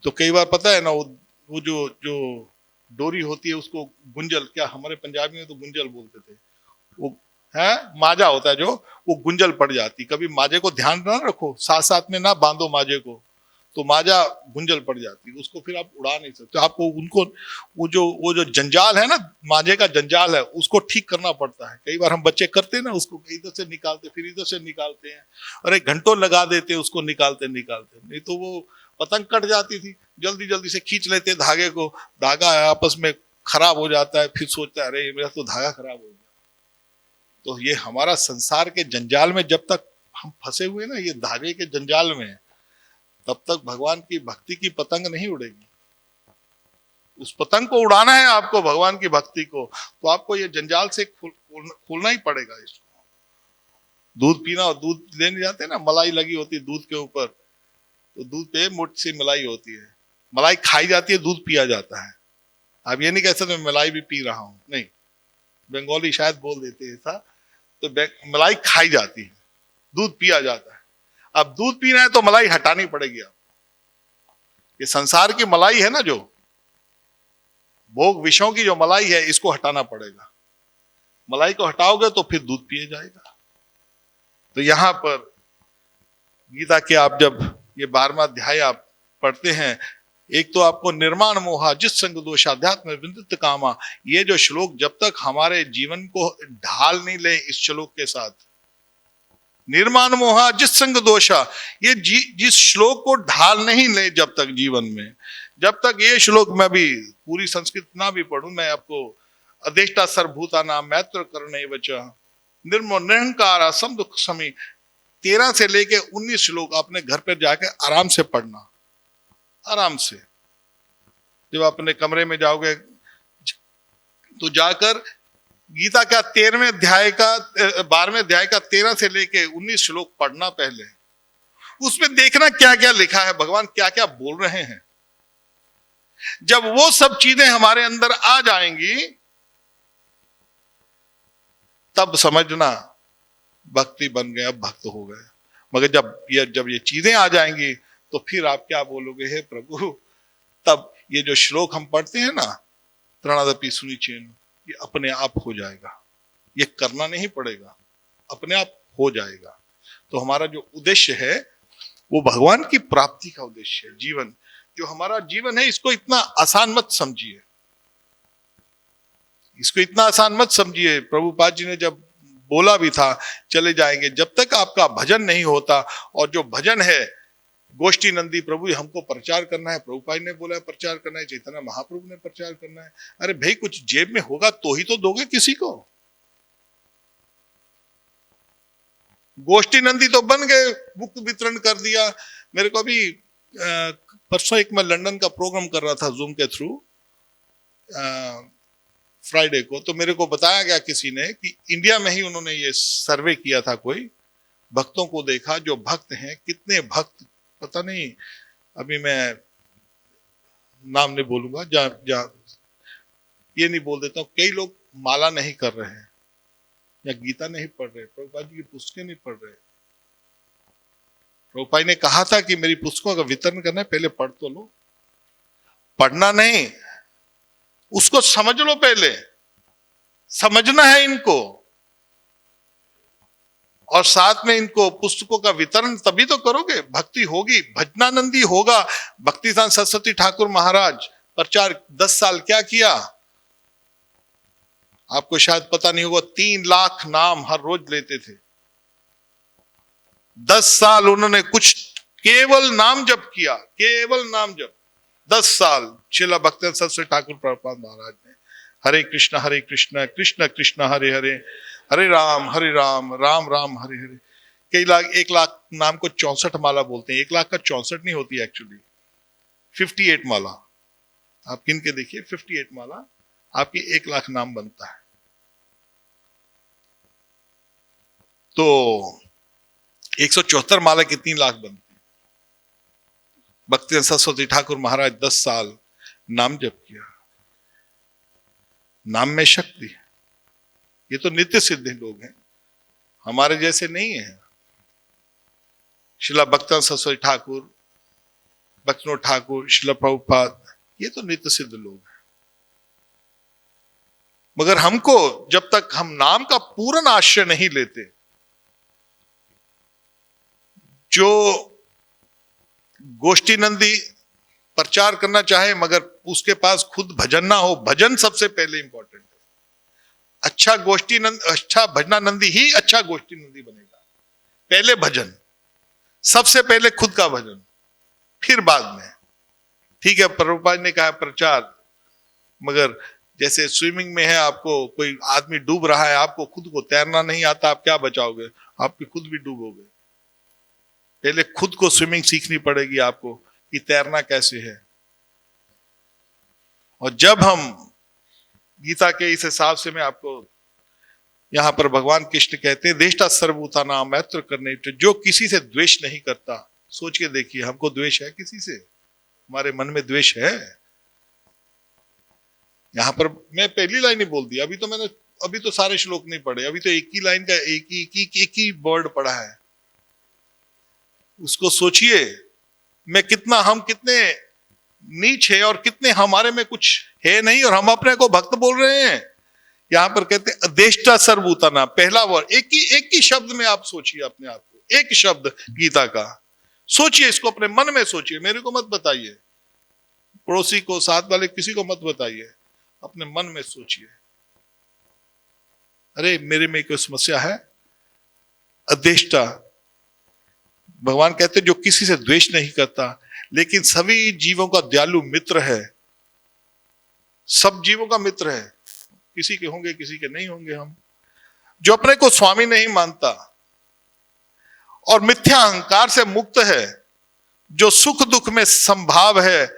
तो कई बार पता है ना, वो जो डोरी होती है उसको गुंजल, क्या हमारे पंजाबी में तो गुंजल बोलते थे, वो है माजा होता है, जो वो गुंजल पड़ जाती। कभी माजे को ध्यान ना रखो, साथ साथ में ना बांधो माजे को, तो माजा गुंजल पड़ जाती, उसको फिर आप उड़ा नहीं सकते। आपको उनको वो जो जंजाल है ना, माजे का जंजाल है, उसको ठीक करना पड़ता है। कई बार हम बच्चे करते हैं ना, उसको इधर से निकालते फिर इधर से निकालते हैं, और एक घंटों लगा देते उसको निकालते निकालते, नहीं तो वो पतंग कट जाती थी। जल्दी जल्दी से खींच लेते धागे को, धागा आपस में खराब हो जाता है, फिर सोचता है अरे मेरा तो धागा खराब हो गया। तो ये हमारा संसार के जंजाल में जब तक हम फंसे हुए ना, ये धागे के जंजाल में, तब तक भगवान की भक्ति की पतंग नहीं उड़ेगी। उस पतंग को उड़ाना है आपको, भगवान की भक्ति को, तो आपको ये जंजाल से खोलना ही पड़ेगा इसको। दूध पीना, और दूध लेने जाते हैं ना, मलाई लगी होती है दूध के ऊपर, तो दूध पे मुट्ठी सी मलाई होती है, मलाई खाई जाती है, दूध पिया जाता है। आप ये नहीं कह सकते मैं मलाई भी पी रहा हूं, नहीं, बंगाली शायद बोल देते हैं ऐसा। तो मलाई खाई जाती है, दूध पिया जाता है। अब दूध पीना है तो मलाई हटानी पड़ेगी आपको। ये संसार की मलाई है ना, जो भोग विषयों की जो मलाई है, इसको हटाना पड़ेगा। मलाई को हटाओगे तो फिर दूध पिए जाएगा। तो यहां पर गीता के आप जब ये 12वां अध्याय आप पढ़ते हैं, एक तो आपको निर्माण मोहा जिस संग दोष अध्यात्म विदित कामा, ये जो श्लोक जब तक हमारे जीवन को ढाल नहीं ले, इस श्लोक के साथ निर्माण मोहा जिस संग दोषा, ये जिस श्लोक को ढाल नहीं ले जब तक जीवन में, जब तक ये श्लोक मैं भी पूरी संस्कृत ना भी पढ़ूं, मैं आपको अदेष्टा सर्वभूता नाम मैत्र करणे वच निर्मो निरंकार असम दुख समी। 13 से लेके 19 श्लोक अपने घर पर जाकर आराम से पढ़ना, आराम से। जब अपने कमरे में जाओगे तो जाकर गीता का 13वें अध्याय का 12वें अध्याय का 13 से लेके 19 श्लोक पढ़ना पहले। उसमें देखना क्या क्या लिखा है, भगवान क्या क्या बोल रहे हैं। जब वो सब चीजें हमारे अंदर आ जाएंगी तब समझना भक्ति बन गए, अब भक्त हो गए। मगर जब ये चीजें आ जाएंगी तो फिर आप क्या बोलोगे, हे प्रभु। तब ये जो श्लोक हम पढ़ते हैं ना, त्रणादपि सुनिचेन, ये अपने आप हो जाएगा, ये करना नहीं पड़ेगा, अपने आप हो जाएगा। तो हमारा जो उद्देश्य है वो भगवान की प्राप्ति का उद्देश्य है। जीवन जो हमारा जीवन है, इसको इतना आसान मत समझिए, इसको इतना आसान मत समझिए। प्रभुपाद जी ने जब बोला भी था चले जाएंगे, जब तक आपका भजन नहीं होता, और जो भजन है गोष्ठी नंदी प्रभु हमको प्रचार करना है, प्रभुपाद ने बोला है प्रचार करना है, चैतन्य महाप्रभु ने प्रचार करना है। अरे भाई कुछ जेब में होगा तो ही तो दोगे किसी को। गोष्ठी नंदी तो बन गए, बुक वितरण कर दिया। मेरे को अभी परसों एक मैं लंदन का प्रोग्राम कर रहा था जूम के थ्रू फ्राइडे को, तो मेरे को बताया गया किसी ने कि इंडिया में ही उन्होंने ये सर्वे किया था, कोई भक्तों को देखा जो भक्त हैं, कितने भक्त पता नहीं, अभी मैं नाम नहीं बोलूंगा, ये नहीं बोल देता हूं, कई लोग माला नहीं कर रहे हैं या गीता नहीं पढ़ रहे, प्रभुपाद जी की पुस्तकें नहीं पढ़ रहे। प्रभुपाद ने कहा था कि मेरी पुस्तकों का वितरण करना है, पहले पढ़ तो लो। पढ़ना नहीं, उसको समझ लो, पहले समझना है इनको, और साथ में इनको पुस्तकों का वितरण तभी तो करोगे, भक्ति होगी, भजनानंदी होगा। भक्तिदान सरस्वती ठाकुर महाराज प्रचार 10 साल क्या किया, आपको शायद पता नहीं होगा, 3 लाख नाम हर रोज लेते थे। 10 साल उन्होंने कुछ केवल नाम जप किया, केवल नाम जप 10 साल। शिला भक्तिदान सरस्वती ठाकुर प्रभुपाद महाराज ने हरे कृष्ण कृष्ण कृष्ण हरे हरे, हरे राम राम राम हरे हरे। कई लाख, 1 लाख नाम को 64 माला बोलते हैं। 1 लाख का 64 नहीं होती एक्चुअली, 58 माला। आप गिन के देखिए, 58 माला आपकी 1 लाख नाम बनता है। तो 174 माला की 3 लाख बनती। भक्तिदान सरस्वती ठाकुर महाराज 10 साल नाम जप किया। नाम में शक्ति। ये तो नित्य सिद्ध लोग हैं, हमारे जैसे नहीं है। शिला भक्तिदान सरस्वती ठाकुर, भक्तिविनोद ठाकुर, शिला प्रभुपाद, ये तो नित्य सिद्ध लोग हैं। मगर हमको जब तक हम नाम का पूर्ण आश्रय नहीं लेते, जो गोष्ठी नंदी प्रचार करना चाहे मगर उसके पास खुद भजन ना हो, भजन सबसे पहले इंपॉर्टेंट है। अच्छा गोष्ठी नंद, अच्छा भजनानंदी ही अच्छा गोष्ठी नंदी बनेगा। पहले भजन, सबसे पहले खुद का भजन, फिर बाद में। ठीक है, प्रभुपाद ने कहा प्रचार, मगर जैसे स्विमिंग में है, आपको कोई आदमी डूब रहा है, आपको खुद को तैरना नहीं आता, आप क्या बचाओगे? आप भी खुद भी डूबोगे। पहले खुद को स्विमिंग सीखनी पड़ेगी आपको कि तैरना कैसे है। और जब हम गीता के इस हिसाब से, मैं आपको यहां पर भगवान कृष्ण कहते हैं देष्टा सर्वभूता नाम मैत्र करने, जो किसी से द्वेष नहीं करता। सोच के देखिए, हमको द्वेष है किसी से? हमारे मन में द्वेष है? यहां पर मैं पहली लाइन ही बोल दी, अभी तो सारे श्लोक नहीं पढ़े, अभी तो एक ही लाइन का एक ही वर्ड पढ़ा है। उसको सोचिए, हम कितने नीच है और कितने हमारे में कुछ है नहीं, और हम अपने को भक्त बोल रहे हैं। यहां पर कहते हैं अदेष्टा सर्वभूतानां, पहला वर्ड, एक ही शब्द में आप सोचिए अपने आप को, एक शब्द गीता का सोचिए, इसको अपने मन में सोचिए, मेरे को मत बताइए, पड़ोसी को, साथ वाले किसी को मत बताइए, अपने मन में सोचिए। अरे मेरे में कोई समस्या है? अदेष्टा, भगवान कहते जो किसी से द्वेष नहीं करता, लेकिन सभी जीवों का दयालु मित्र है। सब जीवों का मित्र है, किसी के होंगे किसी के नहीं होंगे। हम जो अपने को स्वामी नहीं मानता और मिथ्या अहंकार से मुक्त है, जो सुख दुख में संभाव है,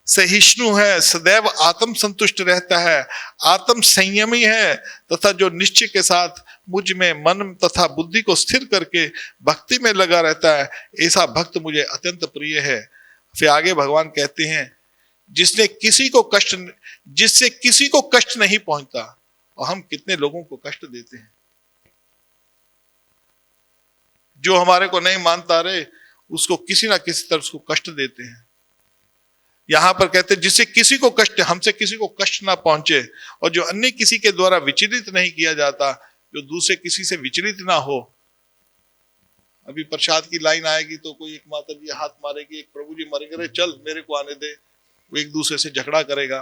सहिष्णु है, सदैव आत्म संतुष्ट रहता है, आत्म संयमी है, तथा जो निश्चय के साथ मुझ में मन तथा बुद्धि को स्थिर करके भक्ति में लगा रहता है, ऐसा भक्त मुझे अत्यंत प्रिय है। फिर आगे भगवान कहते हैं, जिससे किसी को कष्ट नहीं पहुंचता। और हम कितने लोगों को कष्ट देते हैं, जो हमारे को नहीं मानता रहे उसको किसी ना किसी तरह उसको कष्ट देते हैं। यहां पर कहते हैं जिससे किसी को कष्ट, हमसे किसी को कष्ट ना पहुंचे, और जो अन्य किसी के द्वारा विचलित नहीं किया जाता, जो दूसरे किसी से विचलित ना हो। अभी प्रसाद की लाइन आएगी तो कोई एक माता जी हाथ मारेगी, एक प्रभु जी मरेंगे, अरे चल मेरे को आने दे, वो एक दूसरे से झगड़ा करेगा।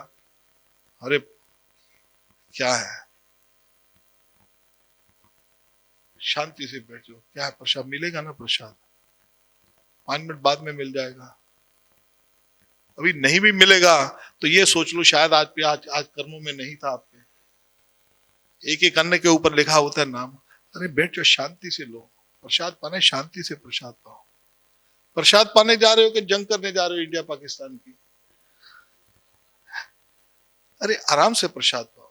अरे क्या है, शांति से बैठो, क्या है, प्रसाद मिलेगा ना, प्रसाद 5 मिनट बाद में मिल जाएगा। अभी नहीं भी मिलेगा तो ये सोच लो शायद आज कर्मों में नहीं था आपके। एक एक अन्न के ऊपर लिखा होता है नाम। अरे बैठ जाओ, शांति से लो प्रसाद, पाने शांति से प्रसाद पाओ। प्रसाद पाने जा रहे हो कि जंग करने जा रहे हो इंडिया पाकिस्तान की? अरे आराम से प्रसाद पाओ।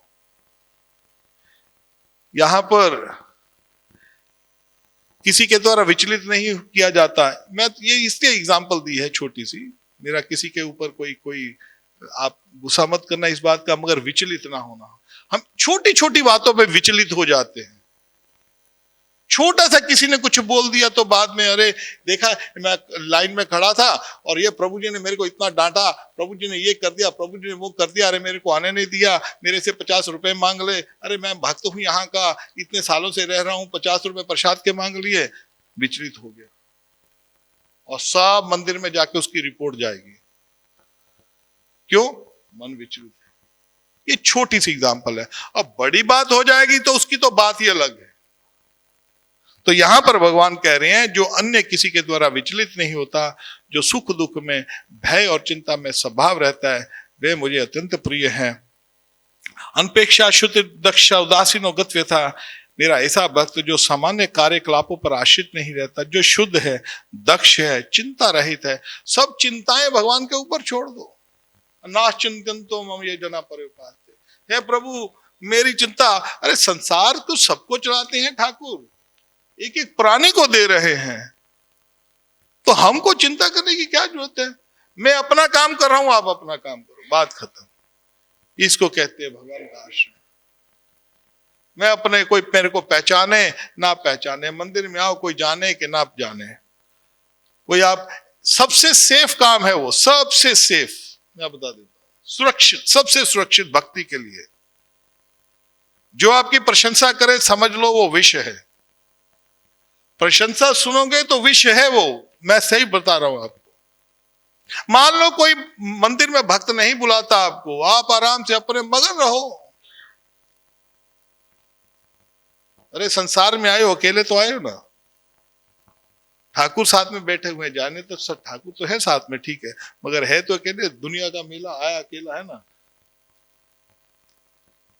यहां पर किसी के द्वारा विचलित नहीं किया जाता। मैं ये इसलिए एग्जांपल दी है छोटी सी, मेरा किसी के ऊपर कोई आप गुस्सा मत करना इस बात का, मगर विचलित ना होना। हम छोटी छोटी बातों पे विचलित हो जाते हैं। छोटा सा किसी ने कुछ बोल दिया तो बाद में, अरे देखा मैं लाइन में खड़ा था और ये प्रभु जी ने मेरे को इतना डांटा, प्रभु जी ने ये कर दिया, प्रभु जी ने वो कर दिया, अरे मेरे को आने नहीं दिया, मेरे से 50 रुपए मांग ले, अरे मैं भक्त हूं यहाँ का, इतने सालों से रह रहा हूं, 50 रुपए प्रसाद के मांग लिए। विचलित हो गया और सब मंदिर में जाके उसकी रिपोर्ट जाएगी। क्यों? मन विचलित है। ये छोटी सी एग्जाम्पल है। अब बड़ी बात हो जाएगी तो उसकी तो बात ही अलग है। तो यहां पर भगवान कह रहे हैं, जो अन्य किसी के द्वारा विचलित नहीं होता, जो सुख दुख में, भय और चिंता में स्वभाव रहता है, वे मुझे अत्यंत प्रिय है। अनपेक्षा शुद्ध दक्ष उदासीनो गत्य था, मेरा ऐसा भक्त जो सामान्य कार्यकलापों पर आश्रित नहीं रहता, जो शुद्ध है, दक्ष है, चिंता रहित है। सब चिंताएं भगवान के ऊपर छोड़ दो। नाश्चिंतो मम ये जना परिपाते। हे प्रभु मेरी चिंता, अरे संसार तो सबको चलाते हैं ठाकुर, एक एक प्राणी को दे रहे हैं, तो हमको चिंता करने की क्या जरूरत है? मैं अपना काम कर रहा हूं, आप अपना काम करो, बात खत्म। इसको कहते हैं भगवान का आश्रय। मैं अपने, कोई मेरे को पहचाने ना पहचाने, मंदिर में आओ कोई जाने कि ना जाने, कोई आप, सबसे सेफ काम है वो, सबसे सेफ। मैं बता देता हूं, सुरक्षित, सबसे सुरक्षित भक्ति के लिए। जो आपकी प्रशंसा करे समझ लो वो विष है। प्रशंसा सुनोगे तो विष है वो, मैं सही बता रहा हूं आपको। मान लो कोई मंदिर में भक्त नहीं बुलाता आपको, आप आराम से अपने मगन रहो। अरे संसार में आए हो, अकेले तो आए हो ना, ठाकुर साथ में बैठे हुए, जाने तो सब ठाकुर तो है साथ में, ठीक है, मगर है तो अकेले। दुनिया का मेला आया अकेला है ना।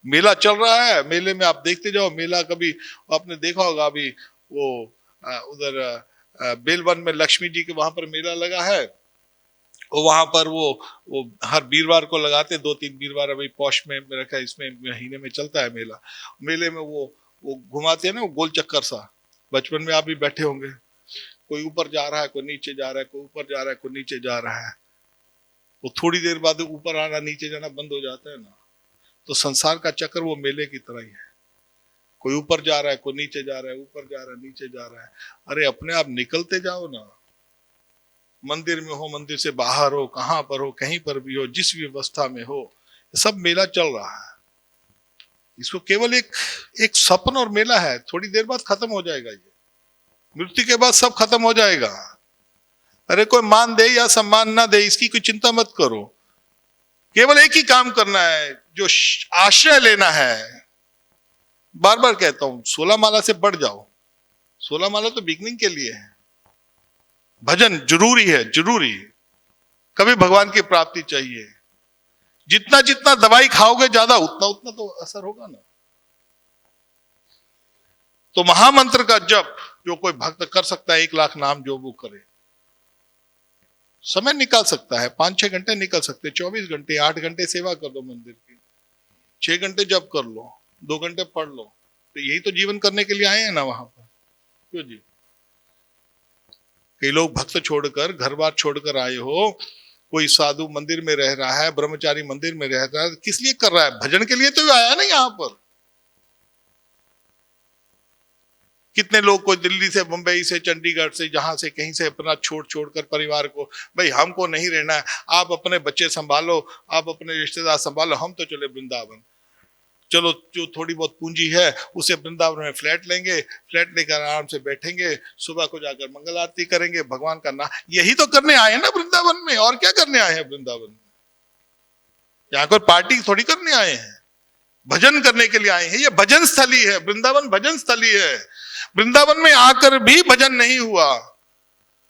मेला चल रहा है, मेले में आप देखते जाओ। मेला कभी आपने देखा होगा, अभी वो उधर बेलवन में लक्ष्मी जी के वहां पर मेला लगा है। वहां पर वो हर वीरवार को लगाते, 2-3 वीरवार, अभी पौष में रखा, इसमें महीने में चलता है मेला। मेले में वो घुमाते हैं ना, वो गोल चक्कर सा। बचपन में आप भी बैठे होंगे, कोई ऊपर जा रहा है, कोई नीचे जा रहा है, कोई ऊपर जा रहा है, कोई नीचे जा रहा है। वो थोड़ी देर बाद ऊपर आना नीचे जाना बंद हो जाता है ना। तो संसार का चक्कर वो मेले की तरह ही है। कोई ऊपर जा रहा है, कोई नीचे जा रहा है, ऊपर जा रहा है, नीचे जा रहा है। अरे अपने आप निकलते जाओ ना। मंदिर में हो, मंदिर से बाहर हो, कहां पर हो, कहीं पर भी हो, जिस भी अवस्था में हो, सब मेला चल रहा है। इसको केवल एक सपन और मेला है, थोड़ी देर बाद खत्म हो जाएगा। ये मृत्यु के बाद सब खत्म हो जाएगा। अरे कोई मान दे या सम्मान ना दे, इसकी कोई चिंता मत करो। केवल एक ही काम करना है, जो आश्रय लेना है। बार बार कहता हूं, 16 माला से बढ़ जाओ। 16 माला तो बिगनिंग के लिए है। भजन जरूरी है, जरूरी। कभी भगवान की प्राप्ति चाहिए। जितना जितना दवाई खाओगे ज्यादा, उतना उतना तो असर होगा ना। तो महामंत्र का जप जो कोई भक्त कर सकता है, 1 लाख नाम जो वो करे, समय निकाल सकता है, 5-6 घंटे निकल सकते, 24 घंटे, 8 घंटे सेवा कर दो मंदिर की, 6 घंटे जप कर लो, 2 घंटे पढ़ लो, तो यही तो जीवन करने के लिए आए हैं ना वहां पर। क्यों जी? कई लोग भक्त छोड़कर, घर बार छोड़कर आए हो, कोई साधु मंदिर में रह रहा है, ब्रह्मचारी मंदिर में रह रहा है, किस लिए कर रहा है? भजन के लिए तो आया ना यहाँ पर। कितने लोग को दिल्ली से, मुंबई से, चंडीगढ़ से, जहां से कहीं से अपना छोड़कर परिवार को, भाई हमको नहीं रहना है, आप अपने बच्चे संभालो, आप अपने रिश्तेदार संभालो, हम तो चले वृंदावन। चलो, जो थोड़ी बहुत पूंजी है उसे वृंदावन में फ्लैट लेंगे, फ्लैट लेकर आराम से बैठेंगे, सुबह को जाकर मंगल आरती करेंगे, भगवान का नाम, यही तो करने आए हैं ना वृंदावन में। और क्या करने आए हैं वृंदावन में? यहाँ कोई पार्टी थोड़ी करने आए हैं, भजन करने के लिए आए हैं। ये भजन स्थली है, वृंदावन भजन स्थली है। वृंदावन में आकर भी भजन नहीं हुआ,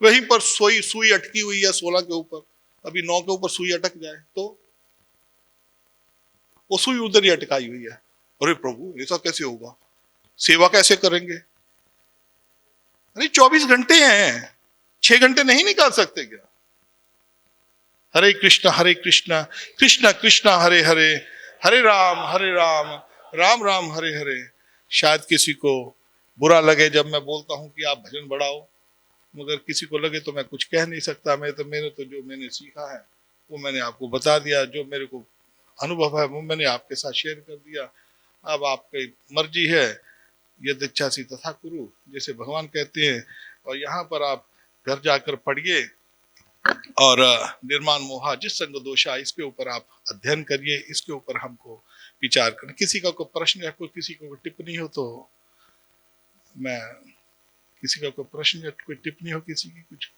वहीं पर सुई अटकी हुई है 16 के ऊपर, अभी 9 के ऊपर सुई अटक जाए तो वो सुई उधर ही अटकाई हुई है। अरे प्रभु, ऐसा कैसे होगा? सेवा कैसे करेंगे? अरे 24 घंटे हैं, 6 घंटे नहीं निकाल सकते क्या? हरे कृष्णा कृष्ण कृष्ण हरे हरे, हरे राम राम राम हरे हरे। शायद किसी को बुरा लगे जब मैं बोलता हूं कि आप भजन बढ़ाओ, मगर किसी को लगे तो मैं कुछ कह नहीं सकता। मैंने जो मैंने सीखा है वो मैंने आपको बता दिया, जो मेरे को अनुभव है वो मैंने आपके साथ शेयर कर दिया। अब आपकी मर्जी है, यदि इच्छासी तथा कुरु, जैसे भगवान कहते हैं। और यहाँ पर आप घर जाकर पढ़िए और निर्माण मोहा जिस संग दोषा, इसके ऊपर आप अध्ययन करिए, इसके ऊपर हमको विचार करें। किसी का कोई प्रश्न या किसी को कोई टिप्पणी हो तो मैं, किसी का कोई प्रश्न या कोई टिप्पणी हो किसी की, कुछ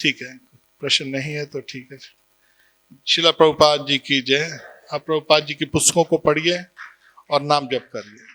ठीक है, प्रश्न नहीं है तो ठीक है। शिला प्रभुपाद जी की जय। आप प्रभुपाद जी की पुस्तकों को पढ़िए और नाम जप करिए।